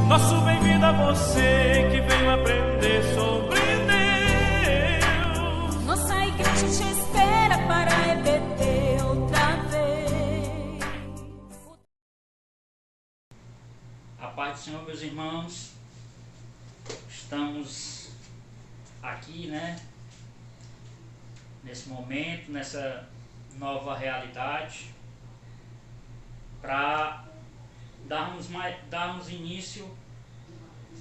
Nosso bem-vindo a você que veio aprender sobre Deus. Nossa igreja te espera para repetir outra vez. A paz do Senhor, meus irmãos. Estamos aqui, nesse momento, nessa nova realidade, para darmos início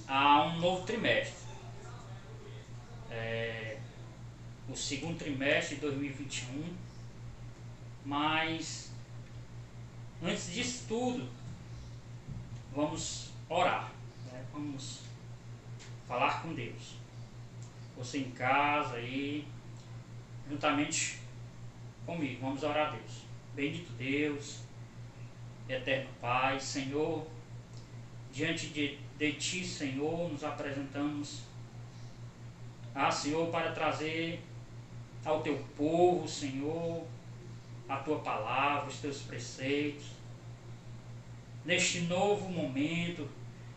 a um novo trimestre. O segundo trimestre de 2021. Mas antes disso tudo, vamos orar, vamos falar com Deus. Você em casa aí, juntamente comigo, vamos orar a Deus. Bendito Deus, eterno Pai, Senhor, diante de Ti, Senhor, nos apresentamos, Senhor, para trazer ao Teu povo, Senhor, a Tua palavra, os Teus preceitos, neste novo momento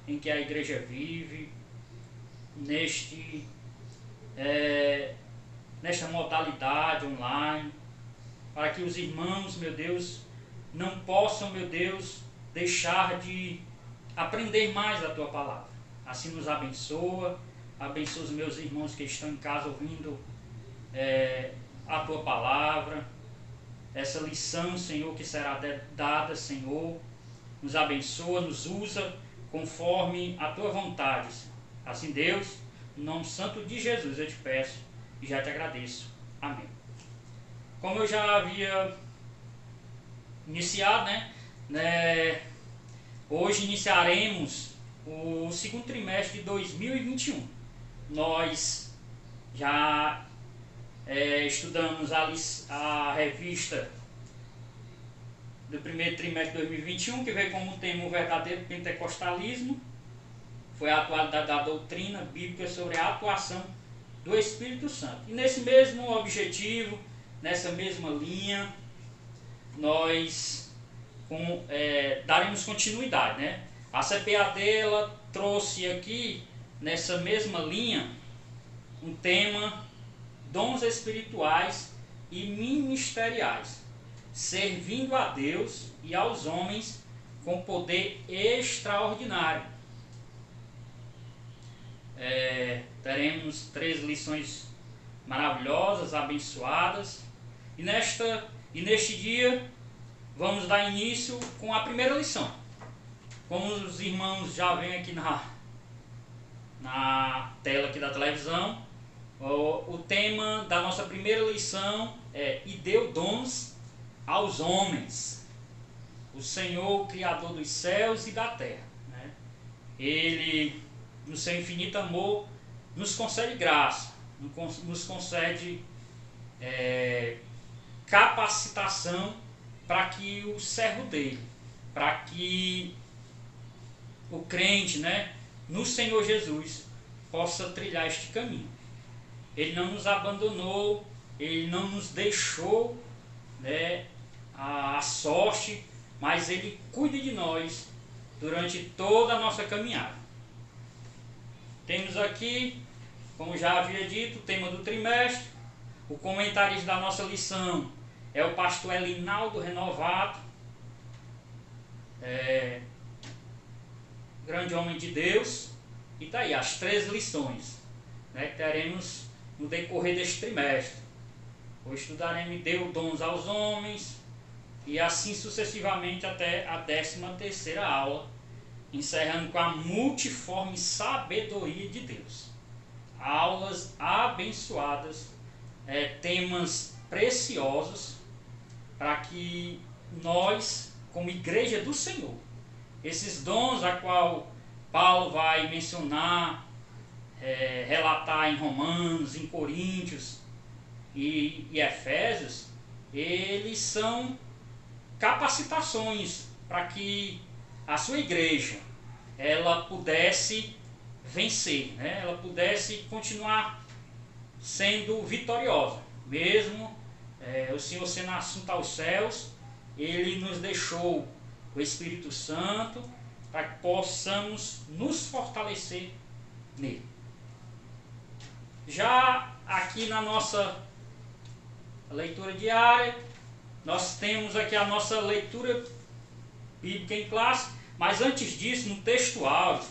em que a igreja vive, nesta modalidade online, para que os irmãos, meu Deus, não possam, meu Deus, deixar de aprender mais a Tua palavra. Assim nos abençoa os meus irmãos que estão em casa ouvindo a Tua palavra, essa lição, Senhor, que será dada, Senhor, nos abençoa, nos usa conforme a Tua vontade. Assim, Deus, no nome santo de Jesus eu te peço e já te agradeço. Amém. Como eu já havia iniciado, hoje iniciaremos o segundo trimestre de 2021. Nós já estudamos a revista do primeiro trimestre de 2021, que veio como tema o verdadeiro pentecostalismo. Foi a atualidade da doutrina bíblica sobre a atuação do Espírito Santo. E nesse mesmo objetivo, nessa mesma linha, nós daremos continuidade. A CPAD ela trouxe aqui, nessa mesma linha, um tema: dons espirituais e ministeriais, servindo a Deus e aos homens com poder extraordinário. Teremos 3 lições maravilhosas, abençoadas, e neste dia vamos dar início com a primeira lição. Como os irmãos já veem aqui na tela aqui da televisão, o tema da nossa primeira lição é: e deu dons aos homens. O Senhor, Criador dos céus e da terra, Ele, no seu infinito amor, nos concede graça, nos concede capacitação para que o servo dele, para que o crente, no Senhor Jesus, possa trilhar este caminho. Ele não nos abandonou, Ele não nos deixou a sorte, mas Ele cuida de nós durante toda a nossa caminhada. Temos aqui, como já havia dito, o tema do trimestre. O comentarista da nossa lição é o pastor Elinaldo Renovato, grande homem de Deus. E está aí as 3 lições que teremos no decorrer deste trimestre. Hoje estudaremos e deu dons aos homens, e assim sucessivamente até a 13ª aula, encerrando com a multiforme sabedoria de Deus. Aulas abençoadas, temas preciosos, para que nós, como igreja do Senhor, esses dons a qual Paulo vai mencionar, relatar em Romanos, em Coríntios e Efésios, eles são capacitações para que a sua igreja ela pudesse vencer, ela pudesse continuar sendo vitoriosa. Mesmo o Senhor sendo assunto aos céus, Ele nos deixou o Espírito Santo para que possamos nos fortalecer nele. Já aqui na nossa leitura diária, nós temos aqui a nossa leitura bíblica em classe, mas antes disso, no texto áudio,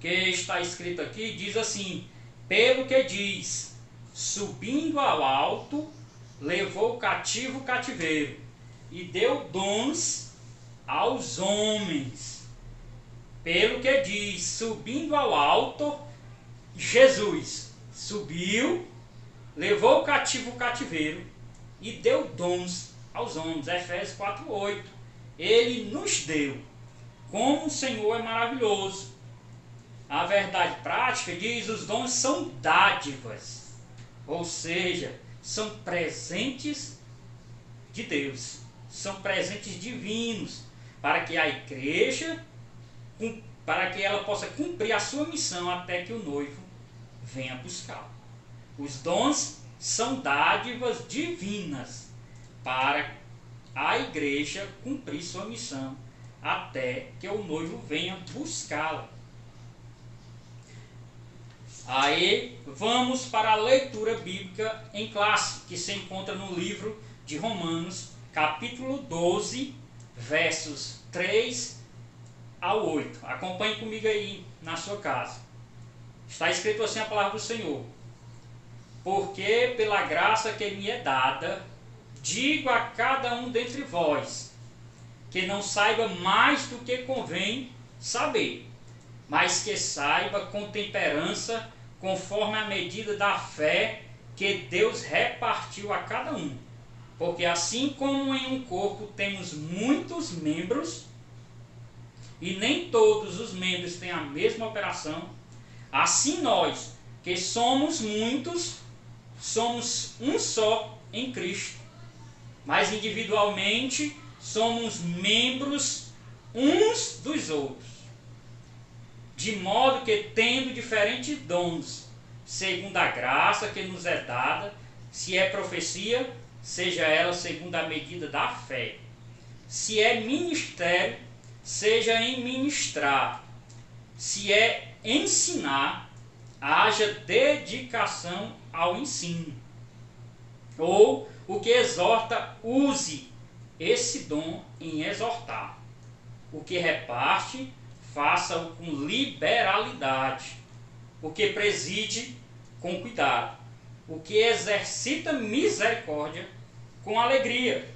que está escrito aqui, diz assim: pelo que diz, subindo ao alto, levou cativo o cativeiro e deu dons aos homens. Pelo que diz, subindo ao alto, Jesus subiu, levou cativo o cativeiro e deu dons aos homens. Efésios 4:8. Ele nos deu. Como o Senhor é maravilhoso. A verdade prática diz: os dons são dádivas, ou seja, são presentes de Deus, são presentes divinos, para que a igreja, para que ela possa cumprir a sua missão até que o noivo venha buscá-lo. Os dons são dádivas divinas para a igreja cumprir sua missão até que o noivo venha buscá-la. Aí vamos para a leitura bíblica em classe, que se encontra no livro de Romanos, capítulo 12, versos 3 ao 8. Acompanhe comigo aí na sua casa. Está escrito assim a palavra do Senhor: porque pela graça que me é dada, digo a cada um dentre vós, que não saiba mais do que convém saber, mas que saiba com temperança, conforme a medida da fé que Deus repartiu a cada um. Porque assim como em um corpo temos muitos membros, e nem todos os membros têm a mesma operação, assim nós, que somos muitos, somos um só em Cristo, mas individualmente somos membros uns dos outros. De modo que, tendo diferentes dons, segundo a graça que nos é dada, se é profecia, seja ela segundo a medida da fé. Se é ministério, seja em ministrar. Se é ensinar, haja dedicação ao ensino. Ou o que exorta, use esse dom em exortar. O que reparte, faça-o com liberalidade. O que preside, com cuidado. O que exercita misericórdia, com alegria.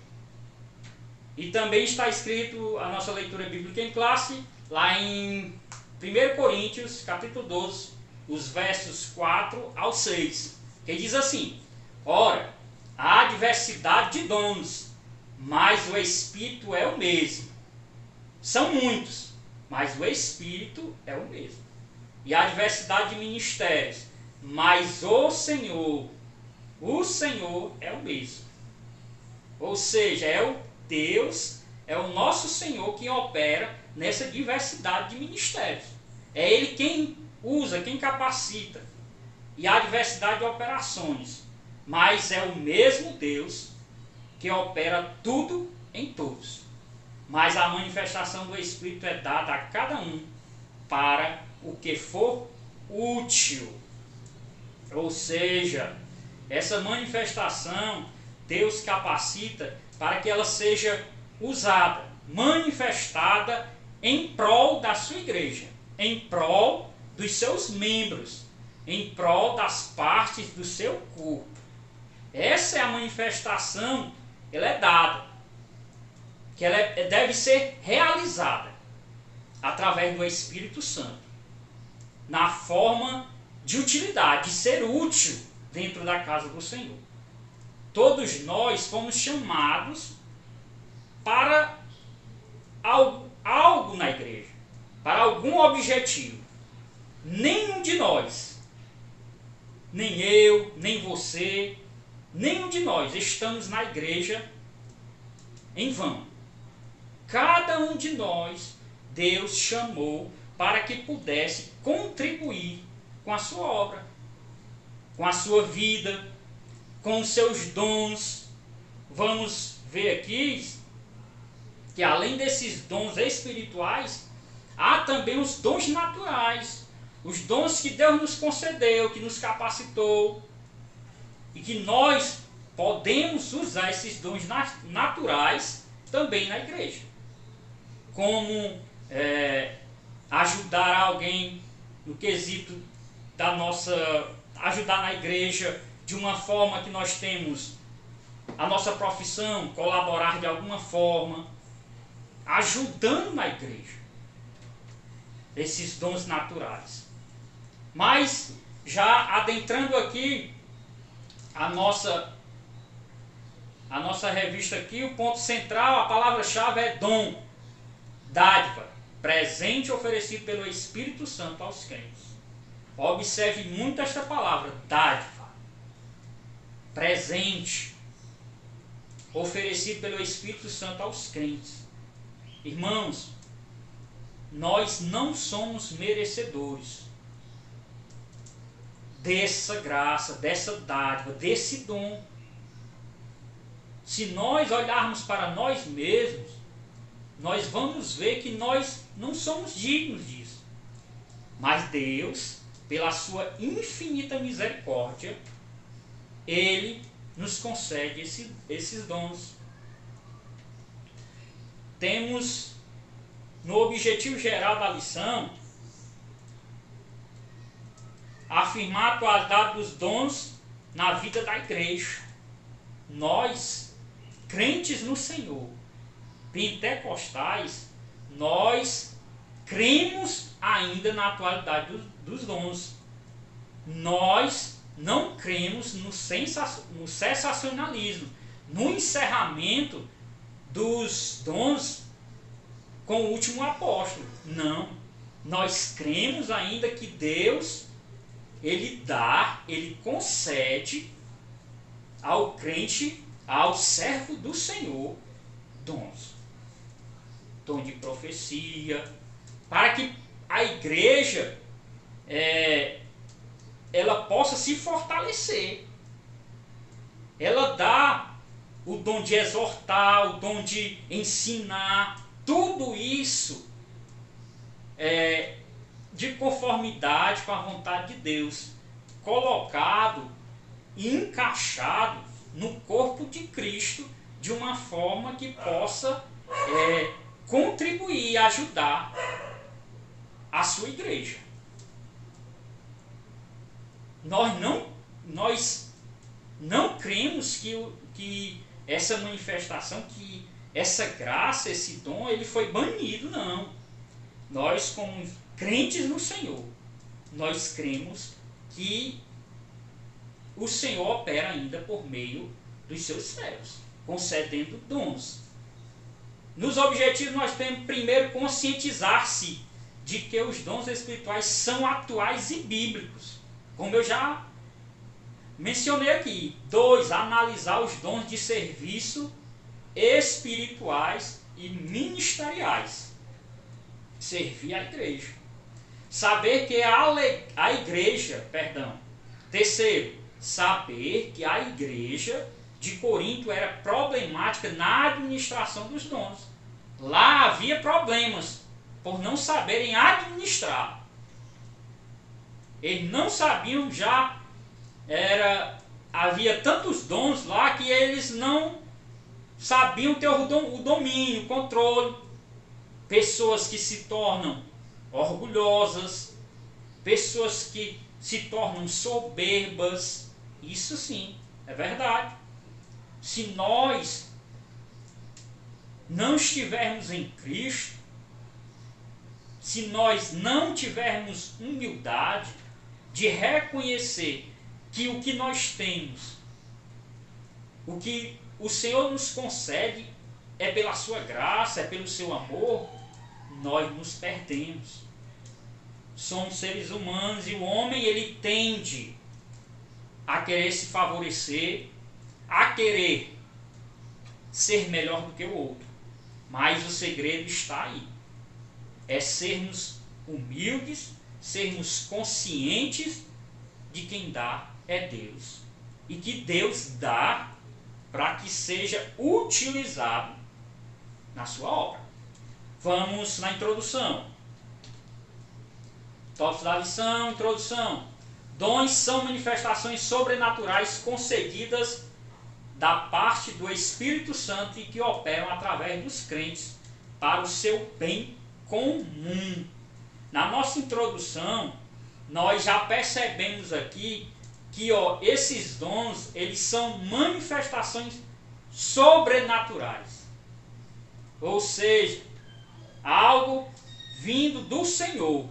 E também está escrito a nossa leitura bíblica em classe, lá em 1 Coríntios, capítulo 12, os versos 4 ao 6, que diz assim: ora, há diversidade de dons, mas o Espírito é o mesmo. São muitos, mas o Espírito é o mesmo. E há diversidade de ministérios, mas o Senhor é o mesmo. Ou seja, é o Deus, é o nosso Senhor que opera nessa diversidade de ministérios. É Ele quem usa, quem capacita. E há diversidade de operações, mas é o mesmo Deus que opera tudo em todos. Mas a manifestação do Espírito é dada a cada um para o que for útil. Ou seja, essa manifestação Deus capacita para que ela seja usada, manifestada em prol da sua igreja, em prol dos seus membros, em prol das partes do seu corpo. Essa é a manifestação, ela é dada, que ela deve ser realizada através do Espírito Santo, na forma de utilidade, de ser útil dentro da casa do Senhor. Todos nós fomos chamados para algo na igreja, para algum objetivo. Nenhum de nós, nem eu, nem você, nenhum de nós estamos na igreja em vão. Cada um de nós, Deus chamou para que pudesse contribuir com a sua obra, com a sua vida, com os seus dons. Vamos ver aqui que além desses dons espirituais, há também os dons naturais, os dons que Deus nos concedeu, que nos capacitou, e que nós podemos usar esses dons naturais também na igreja. Como ajudar alguém no quesito da nossa... ajudar na igreja de uma forma que nós temos a nossa profissão, colaborar de alguma forma, ajudando na igreja. Esses dons naturais. Mas, já adentrando aqui a nossa revista aqui, o ponto central, a palavra-chave é dom, dádiva, presente oferecido pelo Espírito Santo aos crentes. Observe muito esta palavra, dádiva, presente, oferecido pelo Espírito Santo aos crentes. Irmãos, nós não somos merecedores dessa graça, dessa dádiva, desse dom. Se nós olharmos para nós mesmos, nós vamos ver que nós não somos dignos disso. Mas Deus, pela sua infinita misericórdia, Ele nos concede esses dons. Temos, no objetivo geral da lição, afirmar a atualidade dos dons na vida da igreja. Nós, crentes no Senhor, pentecostais, nós cremos ainda na atualidade dos dons. Nós não cremos no sensacionalismo, no encerramento dos dons com o último apóstolo. Não. Nós cremos ainda que Deus, Ele dá, Ele concede ao crente, ao servo do Senhor, dons. Dom de profecia, para que a igreja ela possa se fortalecer. Ela dá o dom de exortar, o dom de ensinar, tudo isso de conformidade com a vontade de Deus, colocado e encaixado no corpo de Cristo de uma forma que possa contribuir e ajudar a sua igreja. Nós não cremos que essa manifestação, que essa graça, esse dom, ele foi banido, não. Nós, como crentes no Senhor, nós cremos que o Senhor opera ainda por meio dos seus servos, concedendo dons. Nos objetivos nós temos primeiro conscientizar-se de que os dons espirituais são atuais e bíblicos, como eu já mencionei aqui. 2, analisar os dons de serviço espirituais e ministeriais. Servir a igreja. Saber que a igreja, terceiro, saber que a igreja de Corinto era problemática na administração dos dons. Lá havia problemas por não saberem administrar. Eles não sabiam, havia tantos dons lá que eles não sabiam ter o domínio, o controle. Pessoas que se tornam orgulhosas, pessoas que se tornam soberbas. Isso sim, é verdade. Se nós não estivermos em Cristo, se nós não tivermos humildade de reconhecer que o que nós temos, o que o Senhor nos concede é pela sua graça, é pelo seu amor, nós nos perdemos. Somos seres humanos e o homem, ele tende a querer se favorecer, a querer ser melhor do que o outro. Mas o segredo está aí. É sermos humildes, sermos conscientes de quem dá é Deus. E que Deus dá para que seja utilizado na sua obra. Vamos na introdução. Tópico da lição, introdução. Dons são manifestações sobrenaturais concedidas da parte do Espírito Santo e que operam através dos crentes para o seu bem comum. Na nossa introdução, nós já percebemos aqui que esses dons, eles são manifestações sobrenaturais. Ou seja, algo vindo do Senhor,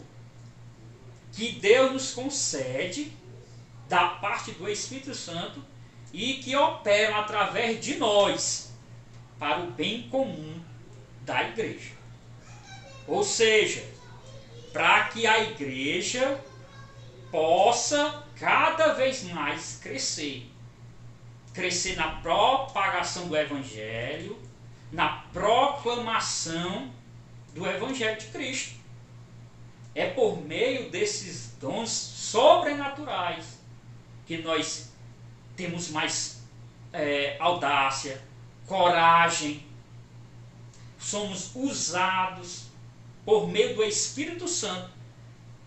que Deus nos concede da parte do Espírito Santo e que operam através de nós para o bem comum da igreja. Ou seja, para que a igreja possa cada vez mais crescer na propagação do Evangelho, na proclamação do Evangelho de Cristo. É por meio desses dons sobrenaturais que nós temos mais audácia, coragem, somos usados por meio do Espírito Santo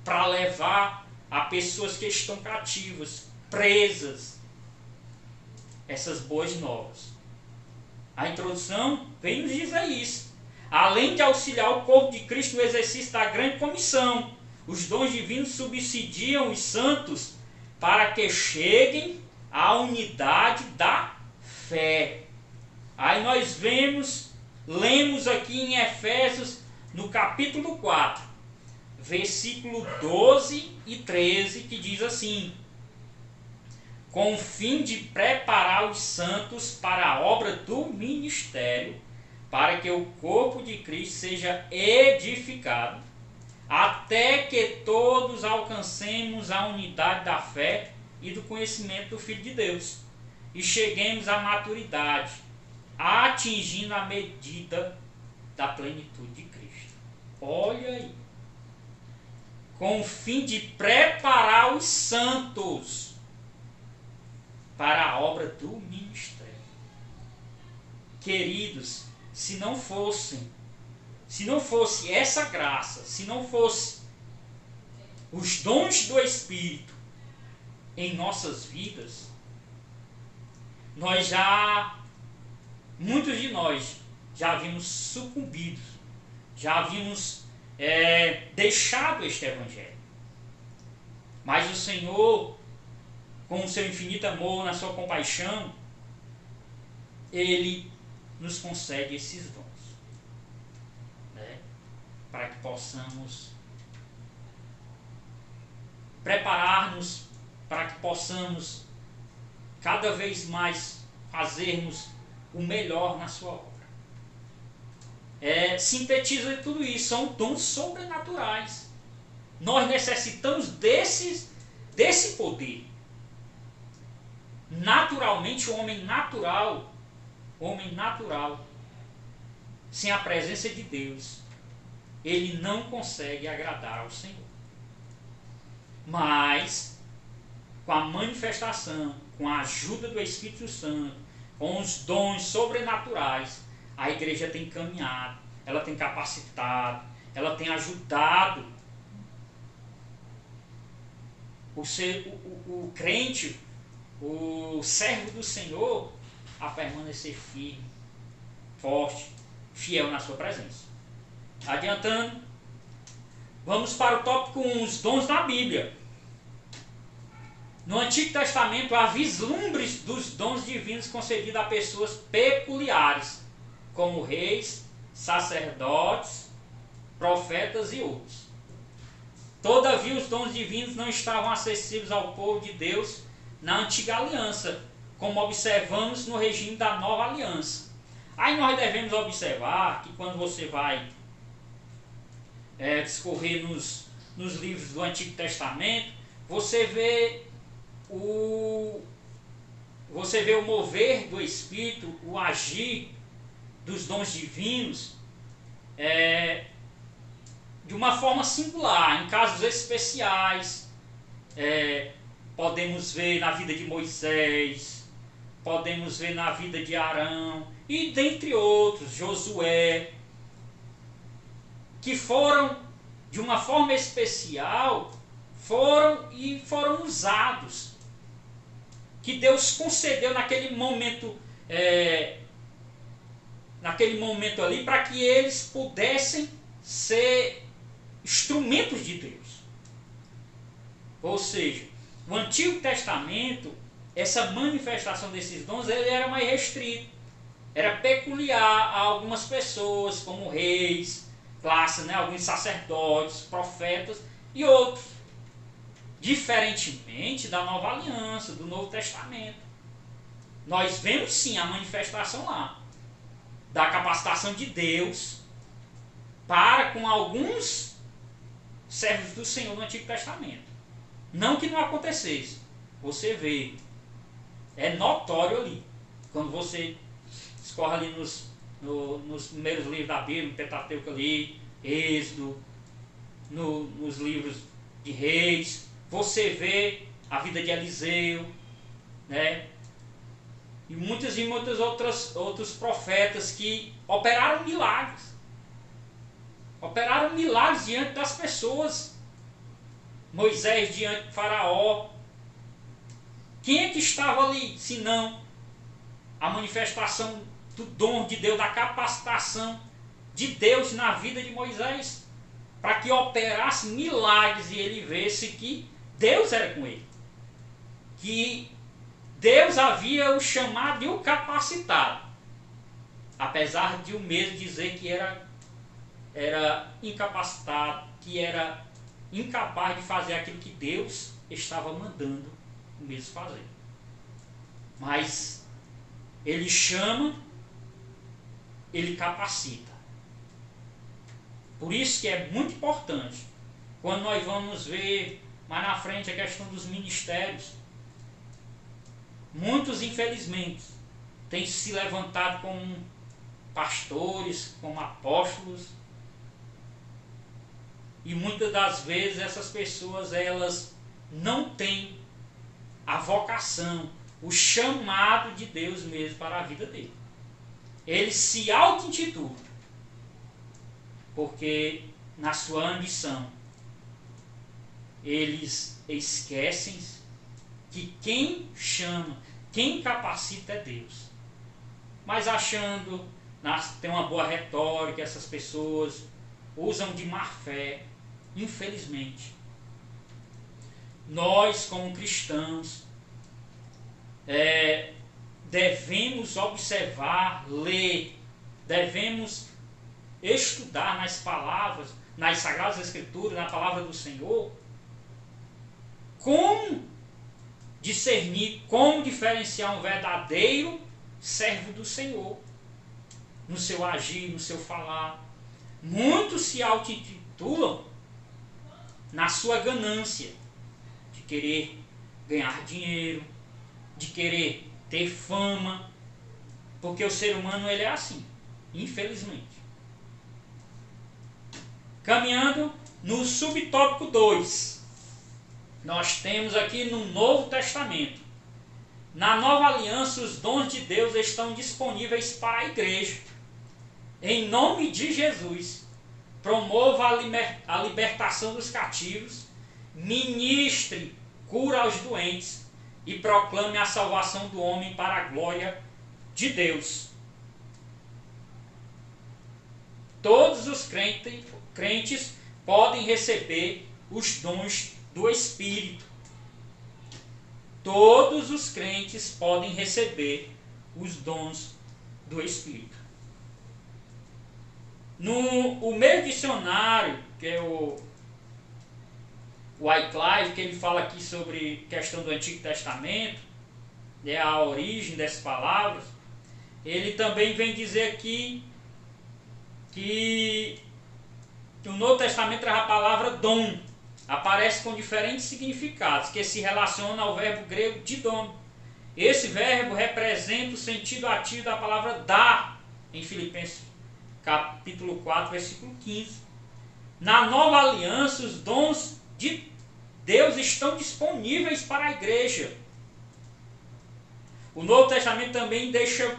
para levar a pessoas que estão cativas, presas, essas boas novas. A introdução vem nos dizer isso. Além de auxiliar o corpo de Cristo no exercício da grande comissão, os dons divinos subsidiam os santos para que cheguem à unidade da fé. Aí nós lemos aqui em Efésios, no capítulo 4, versículo 12 e 13, que diz assim: com o fim de preparar os santos para a obra do ministério, para que o corpo de Cristo seja edificado, até que todos alcancemos a unidade da fé e do conhecimento do Filho de Deus, e cheguemos à maturidade, atingindo a medida da plenitude de Cristo. Olha aí. Com o fim de preparar os santos para a obra do ministério. Queridos, se não fosse essa graça, se não fosse os dons do Espírito em nossas vidas, muitos de nós já havíamos sucumbido, já havíamos deixado este Evangelho. Mas o Senhor, com o seu infinito amor, na sua compaixão, Ele nos concede esses dons, né? Para que possamos preparar-nos, para que possamos cada vez mais fazermos o melhor na sua obra. Sintetiza tudo isso, são dons sobrenaturais. Nós necessitamos desse poder. Naturalmente, o homem natural, sem a presença de Deus, ele não consegue agradar ao Senhor. Mas, com a manifestação, com a ajuda do Espírito Santo, com os dons sobrenaturais, a igreja tem caminhado, ela tem capacitado, ela tem ajudado o crente, o servo do Senhor, a permanecer firme, forte, fiel na sua presença. Adiantando, vamos para o tópico 1, os dons da Bíblia. No Antigo Testamento há vislumbres dos dons divinos concedidos a pessoas peculiares, como reis, sacerdotes, profetas e outros. Todavia, os dons divinos não estavam acessíveis ao povo de Deus na Antiga Aliança, como observamos no regime da Nova Aliança. Aí nós devemos observar que quando você vai discorrer nos livros do Antigo Testamento, você vê o mover do Espírito, o agir dos dons divinos de uma forma singular, em casos especiais. Podemos ver na vida de Moisés, podemos ver na vida de Arão e dentre outros, Josué, que foram, de uma forma especial, foram usados, que Deus concedeu naquele momento ali, para que eles pudessem ser instrumentos de Deus. Ou seja, o Antigo Testamento, essa manifestação desses dons, ele era mais restrito, era peculiar a algumas pessoas, como reis, classes, alguns sacerdotes, profetas e outros. Diferentemente da Nova Aliança, do Novo Testamento. Nós vemos sim a manifestação lá, da capacitação de Deus para com alguns servos do Senhor no Antigo Testamento. Não que não acontecesse. Você vê, é notório ali. Quando você escorre ali nos primeiros livros da Bíblia, no Pentateuco ali, Êxodo, nos livros de Reis, você vê a vida de Eliseu, né? E muitos outros profetas que operaram milagres. Operaram milagres diante das pessoas. Moisés diante de Faraó. Quem é que estava ali, senão a manifestação do dom de Deus, da capacitação de Deus na vida de Moisés, para que operasse milagres e ele visse que Deus era com ele, que Deus havia o chamado e o capacitado, apesar de o mesmo dizer que era incapacitado, que era incapaz de fazer aquilo que Deus estava mandando o mesmo fazer. Mas ele chama, ele capacita. Por isso que é muito importante, quando nós vamos ver mais na frente a questão dos ministérios, muitos, infelizmente, têm se levantado como pastores, como apóstolos, e muitas das vezes essas pessoas, elas não têm a vocação, o chamado de Deus mesmo para a vida dele. Eles se auto-intitulam, porque na sua ambição eles esquecem que quem chama, quem capacita é Deus. Mas achando, tem uma boa retórica, essas pessoas usam de má fé, infelizmente. Nós, como cristãos, devemos observar, ler, devemos estudar nas palavras, nas Sagradas Escrituras, na palavra do Senhor, como discernir, como diferenciar um verdadeiro servo do Senhor, no seu agir, no seu falar. Muitos se auto-intitulam na sua ganância, de querer ganhar dinheiro, de querer ter fama, porque o ser humano ele é assim, infelizmente. Caminhando no subtópico 2, nós temos aqui no Novo Testamento. Na Nova Aliança, os dons de Deus estão disponíveis para a igreja. Em nome de Jesus, promova a libertação dos cativos, ministre cura aos doentes e proclame a salvação do homem para a glória de Deus. Todos os crentes podem receber os dons do Espírito. Todos os crentes podem receber os dons do Espírito. O meu dicionário, que é o Wycliffe, que ele fala aqui sobre questão do Antigo Testamento, a origem dessas palavras, ele também vem dizer aqui que o Novo Testamento traz a palavra dom, aparece com diferentes significados, que se relaciona ao verbo grego didom. Esse verbo representa o sentido ativo da palavra dar, em Filipenses capítulo 4, versículo 15. Na Nova Aliança, os dons de Deus estão disponíveis para a igreja. O Novo Testamento também deixa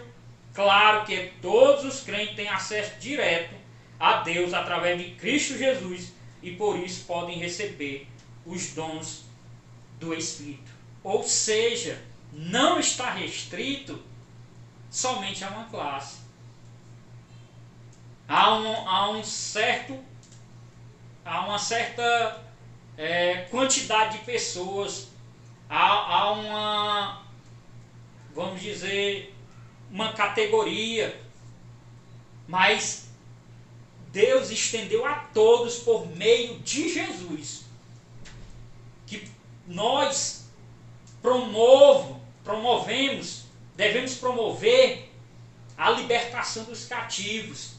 Claro que todos os crentes têm acesso direto a Deus através de Cristo Jesus e por isso podem receber os dons do Espírito. Ou seja, não está restrito somente a uma classe. Há uma certa quantidade de pessoas, há uma, vamos dizer, uma categoria, mas Deus estendeu a todos por meio de Jesus, que nós devemos promover a libertação dos cativos,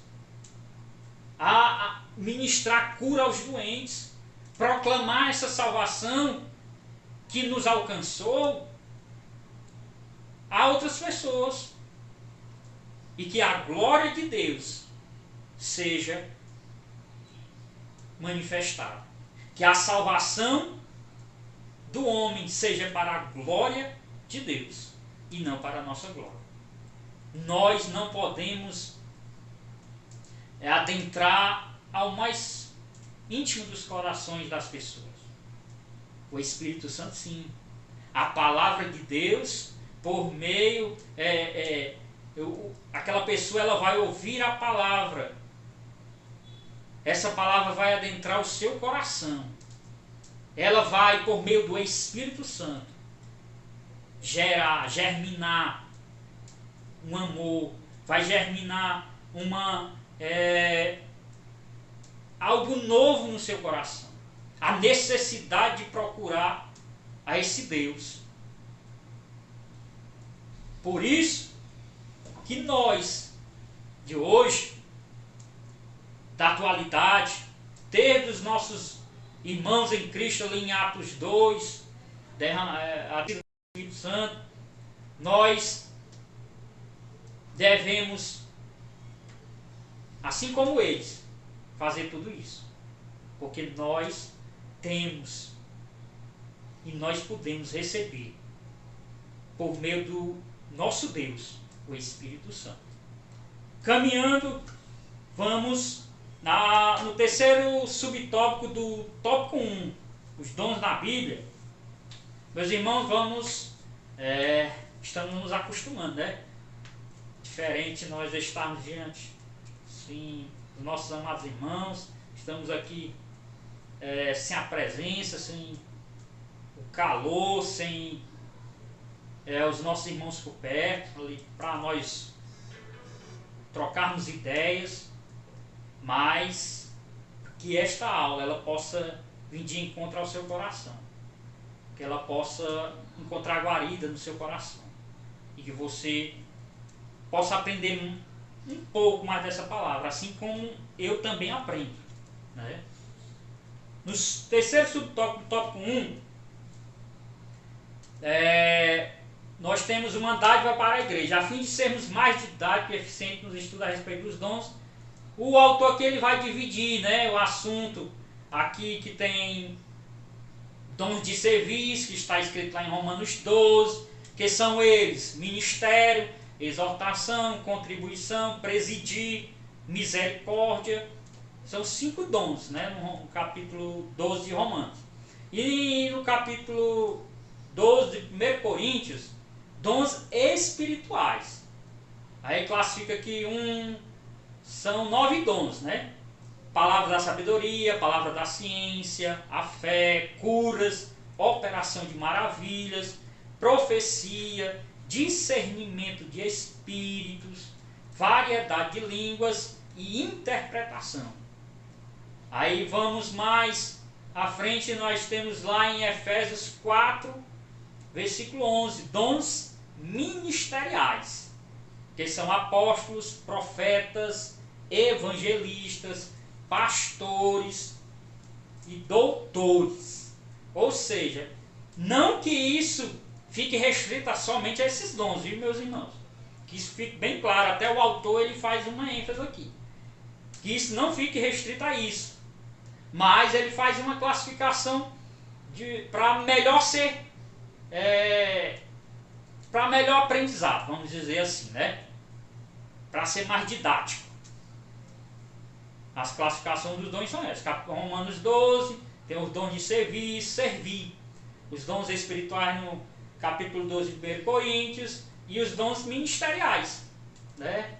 a ministrar cura aos doentes, proclamar essa salvação que nos alcançou a outras pessoas e que a glória de Deus seja manifestada, que a salvação do homem seja para a glória de Deus e não para a nossa glória. Nós não podemos adentrar ao mais íntimo dos corações das pessoas. O Espírito Santo, sim. A palavra de Deus, por meio... aquela pessoa ela vai ouvir a palavra. Essa palavra vai adentrar o seu coração. Ela vai, por meio do Espírito Santo, germinar um amor, vai germinar algo novo no seu coração. A necessidade de procurar a esse Deus. Por isso que nós, de hoje, da atualidade, desde os nossos irmãos em Cristo ali em Atos 2, a Espírito Santo, nós devemos, assim como eles, fazer tudo isso. Porque nós temos e nós podemos receber, por meio do nosso Deus, o Espírito Santo. Caminhando, vamos no terceiro subtópico do tópico 1, os dons na Bíblia. Meus irmãos, estamos nos acostumando, né? Diferente nós estarmos diante, sim, dos nossos amados irmãos, estamos aqui sem a presença, sem o calor, sem os nossos irmãos por perto, para nós trocarmos ideias, mas que esta aula ela possa vir de encontro ao seu coração, que ela possa encontrar guarida no seu coração e que você possa aprender um pouco mais dessa palavra, assim como eu também aprendo, né? No terceiro subtópico, tópico 1, nós temos uma dádiva para a igreja. A fim de sermos mais didáticos e eficientes nos estudos a respeito dos dons, o autor aqui ele vai dividir, né, o assunto aqui que tem dons de serviço, que está escrito lá em Romanos 12, que são eles: ministério, exortação, contribuição, presidir, misericórdia. São 5 dons, né, no capítulo 12 de Romanos. E no capítulo 12 de 1 Coríntios, dons espirituais. Aí classifica aqui são 9 dons, né? Palavra da sabedoria, palavra da ciência, a fé, curas, operação de maravilhas, profecia, discernimento de espíritos, variedade de línguas e interpretação. Aí vamos mais à frente, nós temos lá em Efésios 4, versículo 11, dons ministeriais, que são apóstolos, profetas, evangelistas, pastores e doutores. Ou seja, não que isso fique restrito somente a esses dons, viu, meus irmãos? Que isso fique bem claro, até o autor ele faz uma ênfase aqui. Que isso não fique restrito a isso. Mas ele faz uma classificação para melhor para melhor aprendizado, vamos dizer assim, né? para ser mais didático. As classificações dos dons são essas. Romanos 12, tem os dons de serviço, servir. Os dons espirituais no capítulo 12 de 1 Coríntios e os dons ministeriais, né?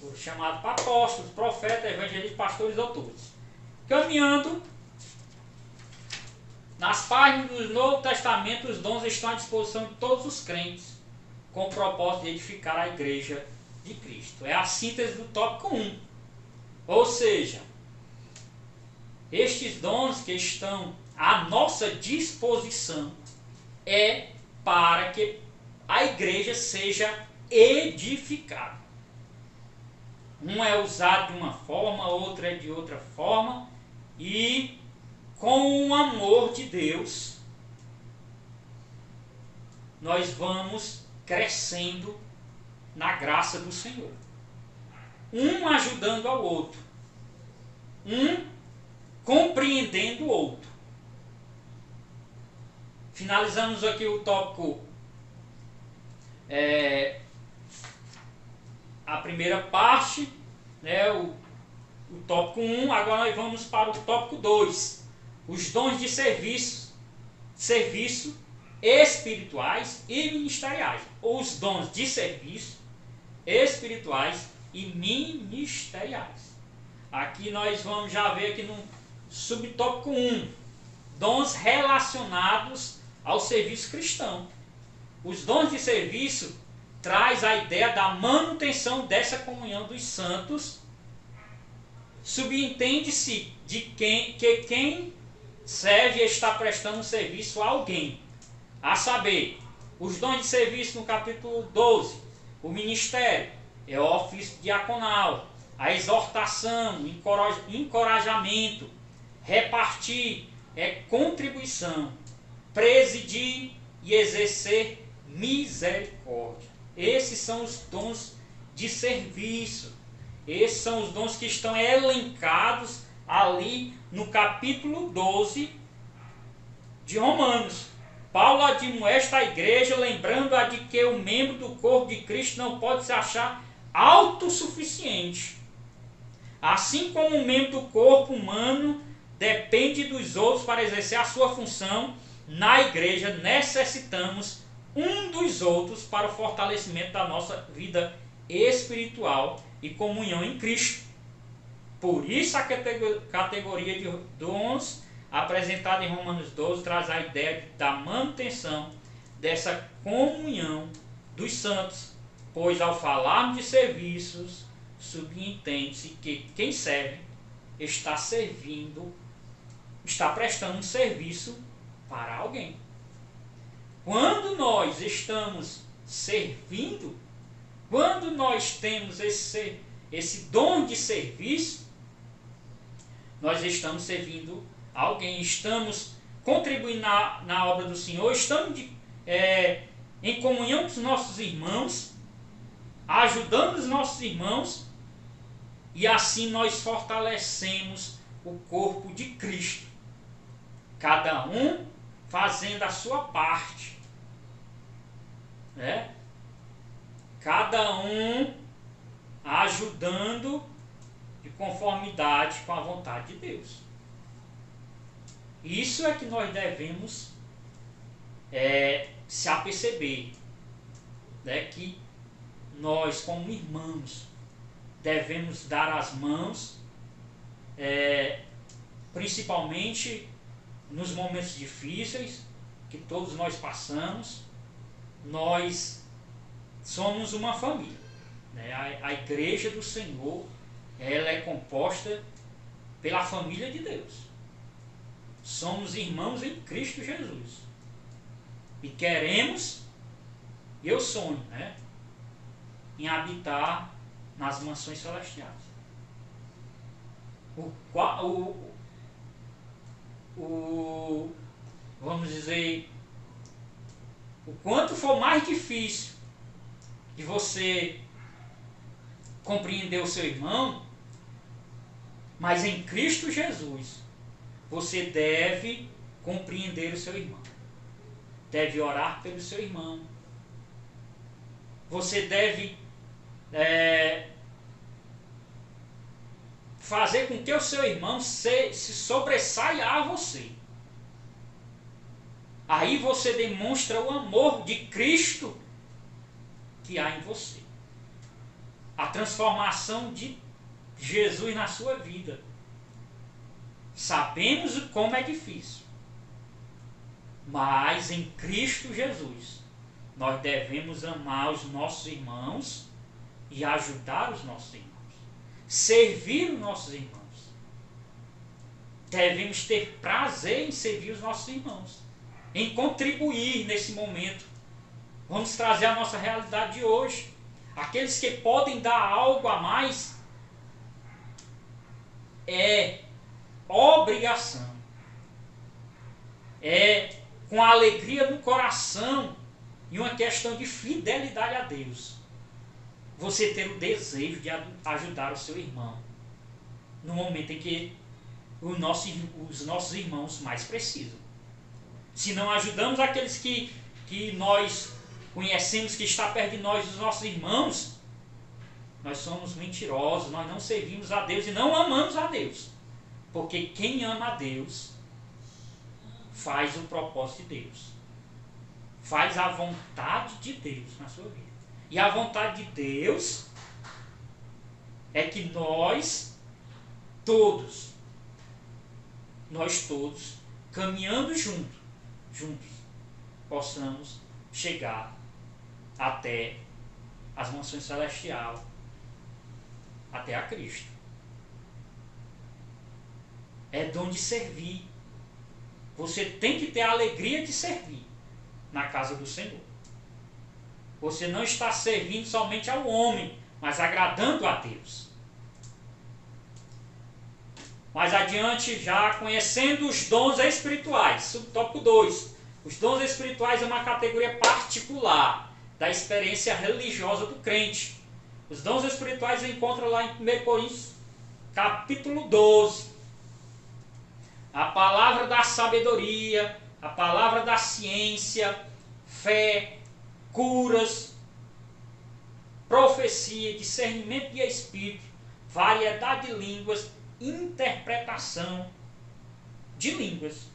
O chamado para apóstolos, profetas, evangelistas, pastores, doutores. Caminhando, nas páginas do Novo Testamento, os dons estão à disposição de todos os crentes, com o propósito de edificar a igreja de Cristo. É a síntese do tópico 1. Ou seja, estes dons que estão à nossa disposição é para que a igreja seja edificada. Um é usado de uma forma, outro é de outra forma, e com o amor de Deus, nós vamos crescendo na graça do Senhor. Um ajudando ao outro. Um compreendendo o outro. Finalizamos aqui o tópico, a primeira parte, né, o tópico 1. Agora nós vamos para o tópico 2. Os dons de serviço espirituais e ministeriais. Os dons de serviço espirituais e ministeriais. Aqui nós vamos já ver aqui no subtópico 1. Dons relacionados ao serviço cristão. Os dons de serviço traz a ideia da manutenção dessa comunhão dos santos. Subentende-se que quem serve está prestando um serviço a alguém. A saber, os dons de serviço no capítulo 12, o ministério é o ofício diaconal, a exortação, encorajamento, repartir é contribuição, presidir e exercer misericórdia. Esses são os dons de serviço. Esses são os dons que estão elencados ali no capítulo 12 de Romanos. Paulo admoesta a igreja, lembrando-a de que o membro do corpo de Cristo não pode se achar autossuficiente. Assim como o membro do corpo humano depende dos outros para exercer a sua função, na igreja necessitamos um dos outros para o fortalecimento da nossa vida espiritual e comunhão em Cristo. Por isso a categoria de dons apresentada em Romanos 12 traz a ideia da manutenção dessa comunhão dos santos, pois ao falarmos de serviços, subentende-se que quem serve está servindo, está prestando um serviço para alguém. Quando nós estamos servindo, quando nós temos esse dom de serviço, nós estamos servindo a alguém, estamos contribuindo na obra do Senhor, estamos em comunhão com os nossos irmãos, ajudando os nossos irmãos, e assim nós fortalecemos o corpo de Cristo, cada um fazendo a sua parte, né? Cada um ajudando de conformidade com a vontade de Deus. Isso é que nós devemos se aperceber, né? Que nós, como irmãos, devemos dar as mãos, principalmente nos momentos difíceis que todos nós passamos. Nós somos uma família, né? A igreja do Senhor, ela é composta pela família de Deus. Somos irmãos em Cristo Jesus. E queremos, e eu sonho, né, em habitar nas mansões celestiais. Vamos dizer, o quanto for mais difícil de você compreender o seu irmão, mas em Cristo Jesus você deve compreender o seu irmão, deve orar pelo seu irmão, você deve fazer com que o seu irmão se sobressaia a você. Aí você demonstra o amor de Cristo que há em você. A transformação de Jesus na sua vida. Sabemos como é difícil. Mas em Cristo Jesus, nós devemos amar os nossos irmãos e ajudar os nossos irmãos. Servir os nossos irmãos. Devemos ter prazer em servir os nossos irmãos. Em contribuir nesse momento. Vamos trazer a nossa realidade de hoje. Aqueles que podem dar algo a mais é obrigação. É com alegria no coração e uma questão de fidelidade a Deus. Você ter o desejo de ajudar o seu irmão no momento em que os nossos irmãos mais precisam. Se não ajudamos aqueles que nós conhecemos que está perto de nós, os nossos irmãos, nós somos mentirosos, nós não servimos a Deus e não amamos a Deus. Porque quem ama a Deus faz o propósito de Deus. Faz a vontade de Deus na sua vida. E a vontade de Deus é que nós todos, caminhando juntos, possamos chegar até as mansões celestiais, até a Cristo. É dom de servir. Você tem que ter a alegria de servir na casa do Senhor. Você não está servindo somente ao homem, mas agradando a Deus. Mais adiante, já conhecendo os dons espirituais, subtópico 2. Os dons espirituais é uma categoria particular da experiência religiosa do crente. Os dons espirituais encontram lá em 1 Coríntios, capítulo 12. A palavra da sabedoria, a palavra da ciência, fé, curas, profecia, discernimento de espírito, variedade de línguas, interpretação de línguas.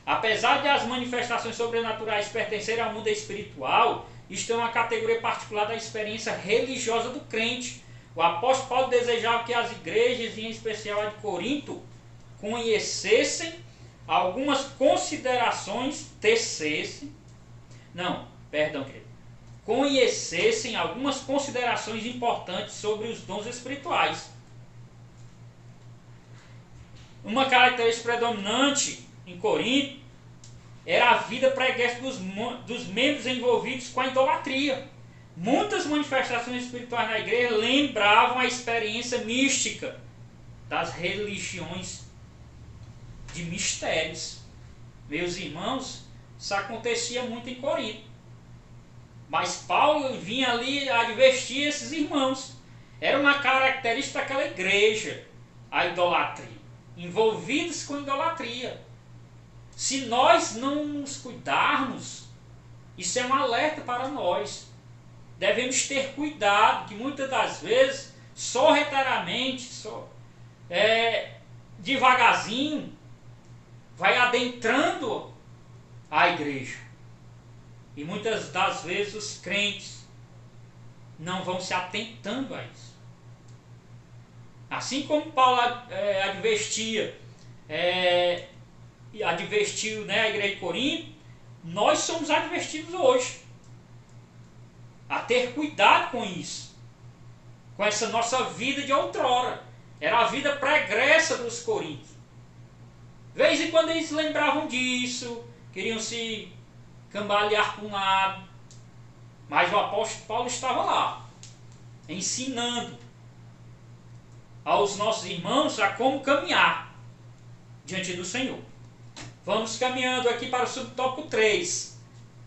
Apesar de as manifestações sobrenaturais pertencerem ao mundo espiritual, isto é uma categoria particular da experiência religiosa do crente. O apóstolo Paulo desejava que as igrejas, em especial a de Corinto, conhecessem algumas considerações, conhecessem algumas considerações importantes sobre os dons espirituais. Uma característica predominante em Corinto era a vida pregressa dos membros envolvidos com a idolatria. Muitas manifestações espirituais na igreja lembravam a experiência mística das religiões de mistérios. Meus irmãos, isso acontecia muito em Corinto. Mas Paulo vinha ali advertir esses irmãos. Era uma característica daquela igreja, a idolatria. Envolvidos com idolatria. Se nós não nos cuidarmos, isso é um alerta para nós. Devemos ter cuidado, que muitas das vezes, sorrateiramente, devagarzinho, vai adentrando a igreja. E muitas das vezes os crentes não vão se atentando a isso. Assim como Paulo advertiu a igreja de Corinto, nós somos advertidos hoje a ter cuidado com isso, com essa nossa vida de outrora. Era a vida pregressa dos coríntios. De vez em quando eles lembravam disso, queriam se cambalear para um lado, mas o apóstolo Paulo estava lá, ensinando aos nossos irmãos a como caminhar diante do Senhor. Vamos caminhando aqui para o subtópico 3,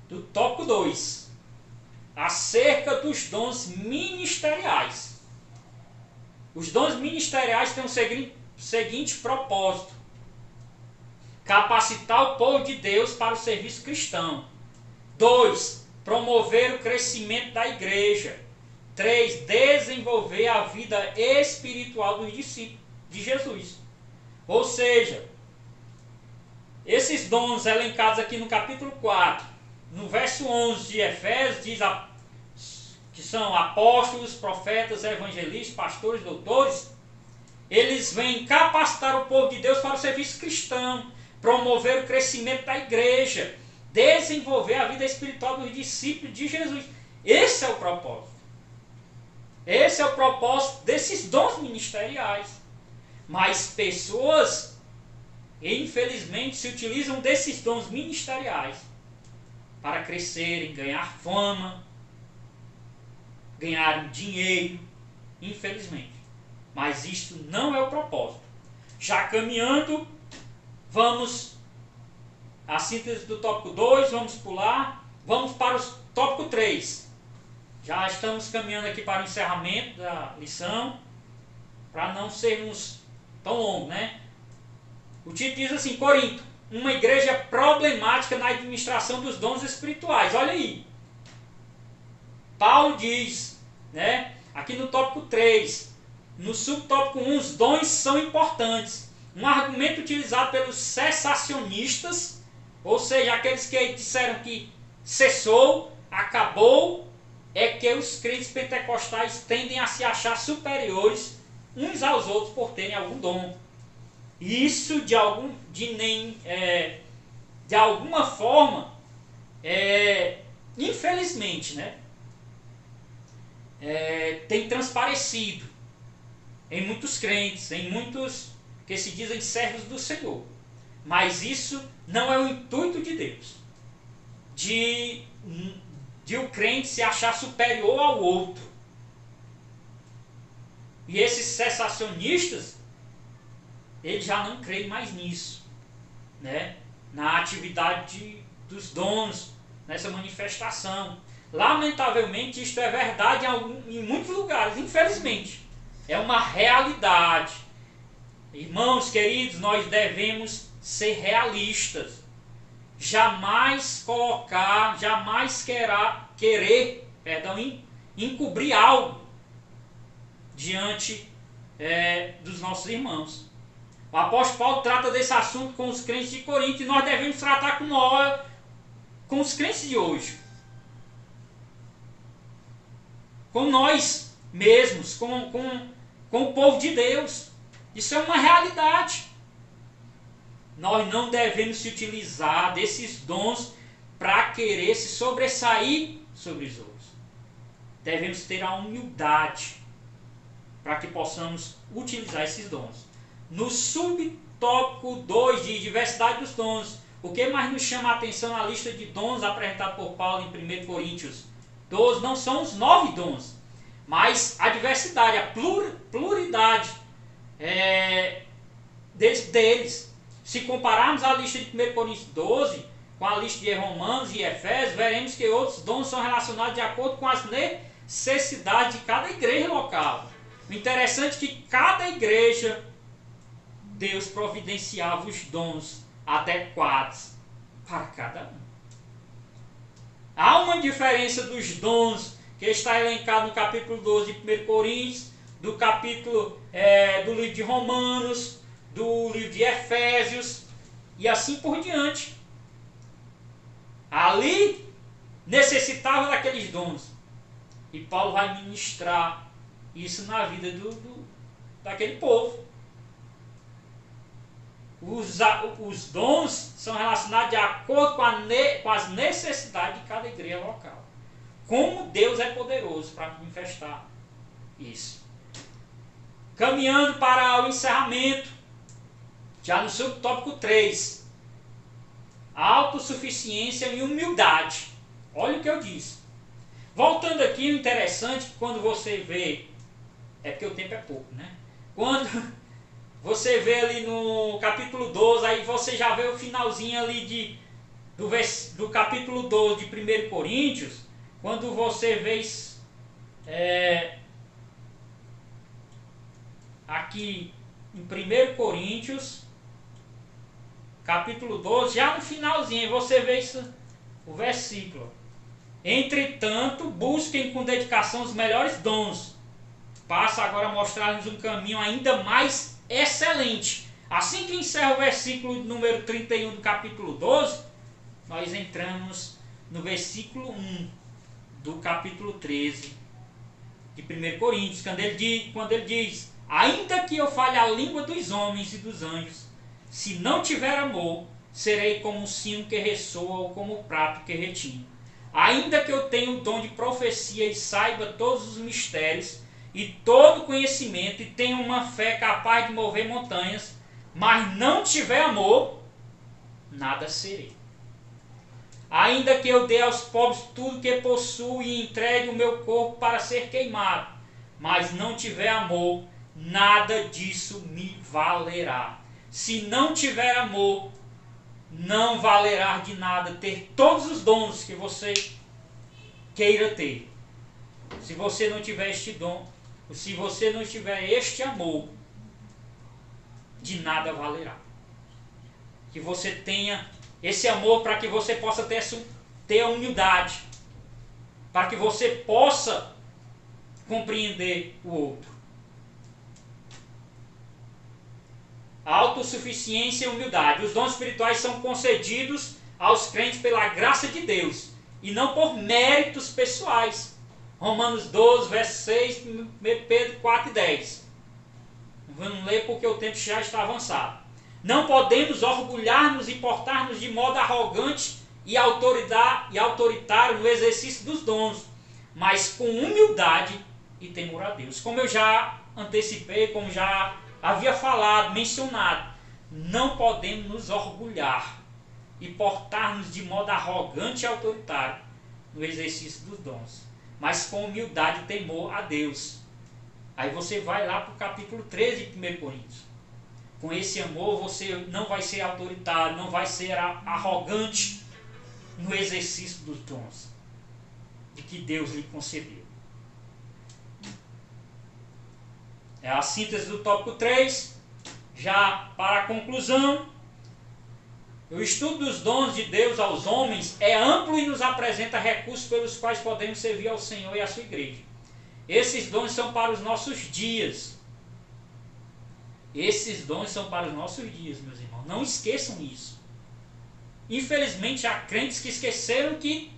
do tópico 2, acerca dos dons ministeriais. Os dons ministeriais têm o seguinte propósito: capacitar o povo de Deus para o serviço cristão. 2. Promover o crescimento da igreja. 3. Desenvolver a vida espiritual dos discípulos. de Jesus. Ou seja, esses dons elencados aqui no capítulo 4, no verso 11 de Efésios, diz que são apóstolos, profetas, evangelistas, pastores, doutores. Eles vêm capacitar o povo de Deus para o serviço cristão, promover o crescimento da igreja, desenvolver a vida espiritual dos discípulos de Jesus. Esse é o propósito. Esse é o propósito desses dons ministeriais. Mas pessoas, infelizmente, se utilizam desses dons ministeriais para crescerem, ganhar fama, ganhar dinheiro, infelizmente. Mas isto não é o propósito. Já caminhando, vamos a síntese do tópico 2, vamos pular, vamos para o tópico 3. Já estamos caminhando aqui para o encerramento da lição, para não sermos tão longos, né? O título diz assim: Corinto, uma igreja problemática na administração dos dons espirituais. Olha aí. Paulo diz, né, aqui no tópico 3, no subtópico 1, os dons são importantes. Um argumento utilizado pelos cessacionistas, ou seja, aqueles que disseram que cessou, acabou, é que os crentes pentecostais tendem a se achar superiores uns aos outros por terem algum dom. Isso de alguma forma, infelizmente, né, tem transparecido em muitos crentes, em muitos que se dizem servos do Senhor. Mas isso não é o intuito de Deus, de o crente se achar superior ao outro. E esses cessacionistas, eles já não creem mais nisso, né? Na atividade dos dons, nessa manifestação. Lamentavelmente, isto é verdade em muitos lugares, infelizmente. É uma realidade. Irmãos queridos, nós devemos ser realistas. Jamais colocar, jamais querer encobrir algo diante dos nossos irmãos. O apóstolo Paulo trata desse assunto com os crentes de Corinto e nós devemos tratar com os crentes de hoje. Com nós mesmos, com o povo de Deus. Isso é uma realidade. Nós não devemos se utilizar desses dons para querer se sobressair sobre os outros. Devemos ter a humildade para que possamos utilizar esses dons. No subtópico 2 de diversidade dos dons, o que mais nos chama a atenção na lista de dons apresentada por Paulo em 1 Coríntios 12 não são os 9 dons, mas a diversidade, a pluralidade deles. Se compararmos a lista de 1 Coríntios 12 com a lista de Romanos e Efésios, veremos que outros dons são relacionados de acordo com as necessidades de cada igreja local. O interessante é que cada igreja, Deus providenciava os dons adequados para cada um. Há uma diferença dos dons que está elencado no capítulo 12 de 1 Coríntios, do capítulo do livro de Romanos, do livro de Efésios e assim por diante. Ali necessitava daqueles dons. E Paulo vai ministrar isso na vida daquele povo. Os dons são relacionados de acordo com as necessidades de cada igreja local. Como Deus é poderoso para manifestar isso. Caminhando para o encerramento, já no subtópico 3, autossuficiência e humildade. Olha o que eu disse. Voltando aqui, o interessante, quando você vê, é porque o tempo é pouco, né? Quando você vê ali no capítulo 12, aí você já vê o finalzinho ali do capítulo 12 de 1 Coríntios, quando você vê aqui em 1 Coríntios, capítulo 12, já no finalzinho, você vê o versículo. Entretanto, busquem com dedicação os melhores dons. Passa agora a mostrar-nos um caminho ainda mais excelente. Assim que encerra o versículo número 31 do capítulo 12, nós entramos no versículo 1 do capítulo 13 de 1 Coríntios, quando ele diz: ainda que eu fale a língua dos homens e dos anjos, se não tiver amor, serei como um sino que ressoa ou como um prato que retina. Ainda que eu tenha o dom de profecia e saiba todos os mistérios e todo conhecimento e tenha uma fé capaz de mover montanhas, mas não tiver amor, nada serei. Ainda que eu dê aos pobres tudo que possuo e entregue o meu corpo para ser queimado, mas não tiver amor, nada disso me valerá. Se não tiver amor, não valerá de nada ter todos os dons que você queira ter. Se você não tiver este dom, se você não tiver este amor, de nada valerá. Que você tenha esse amor para que você possa ter a humildade, para que você possa compreender o outro. A autossuficiência e humildade. Os dons espirituais são concedidos aos crentes pela graça de Deus e não por méritos pessoais. Romanos 12, verso 6, 1 Pedro 4 e 10. Vamos ler porque o tempo já está avançado. Não podemos orgulhar-nos e portar-nos de modo arrogante e autoritário no exercício dos dons, mas com humildade e temor a Deus. Como eu já antecipei, como já havia falado, mencionado, não podemos nos orgulhar e portar-nos de modo arrogante e autoritário no exercício dos dons, mas com humildade e temor a Deus. Aí você vai lá para o capítulo 13 de 1 Coríntios. Com esse amor você não vai ser autoritário, não vai ser arrogante no exercício dos dons de que Deus lhe concedeu. É a síntese do tópico 3. Já para a conclusão, o estudo dos dons de Deus aos homens é amplo e nos apresenta recursos pelos quais podemos servir ao Senhor e à sua igreja. Esses dons são para os nossos dias. Esses dons são para os nossos dias, meus irmãos. Não esqueçam isso. Infelizmente, há crentes que esqueceram que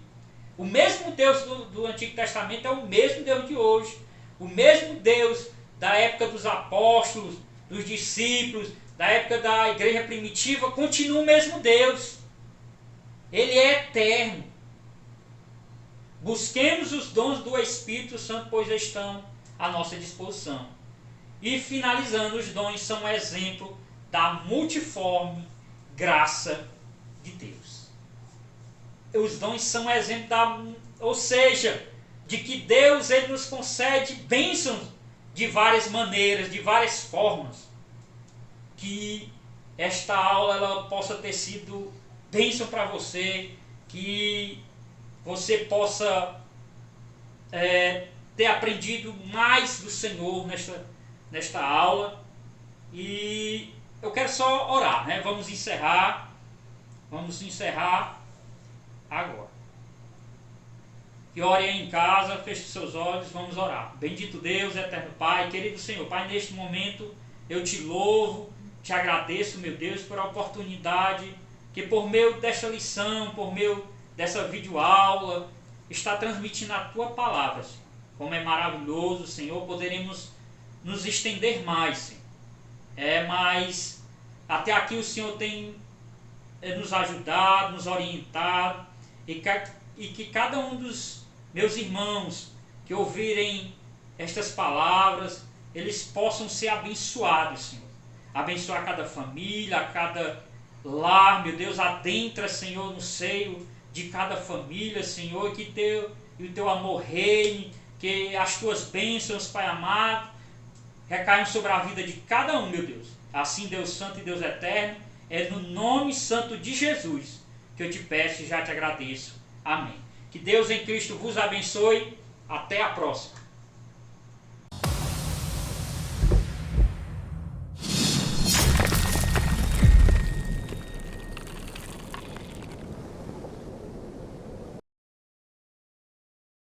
o mesmo Deus do Antigo Testamento é o mesmo Deus de hoje. O mesmo Deus da época dos apóstolos, dos discípulos, da época da igreja primitiva, continua o mesmo Deus. Ele é eterno. Busquemos os dons do Espírito Santo, pois estão à nossa disposição. E finalizando, os dons são um exemplo da multiforme graça de Deus. Os dons são um exemplo ou seja, de que Deus ele nos concede bênçãos de várias maneiras, de várias formas. Que esta aula ela possa ter sido bênção para você, que você possa ter aprendido mais do Senhor nesta aula. E eu quero só orar, né? Vamos encerrar agora. E ore aí em casa, feche seus olhos, vamos orar. Bendito Deus, eterno Pai, querido Senhor, Pai, neste momento eu te louvo, te agradeço, meu Deus, por a oportunidade que por meio desta lição, por meio dessa videoaula, está transmitindo a Tua palavra, Senhor. Como é maravilhoso, Senhor, poderemos nos estender mais, Senhor. Mas até aqui o Senhor tem nos ajudado, nos orientado, e que cada um dos meus irmãos que ouvirem estas palavras, eles possam ser abençoados, Senhor. Abençoar cada família, cada lar, meu Deus, adentra, Senhor, no seio de cada família, Senhor, que o Teu amor reine, que as Tuas bênçãos, Pai amado, recaiam sobre a vida de cada um, meu Deus. Assim, Deus Santo e Deus Eterno, é no nome santo de Jesus que eu te peço e já te agradeço. Amém. Que Deus em Cristo vos abençoe. Até a próxima.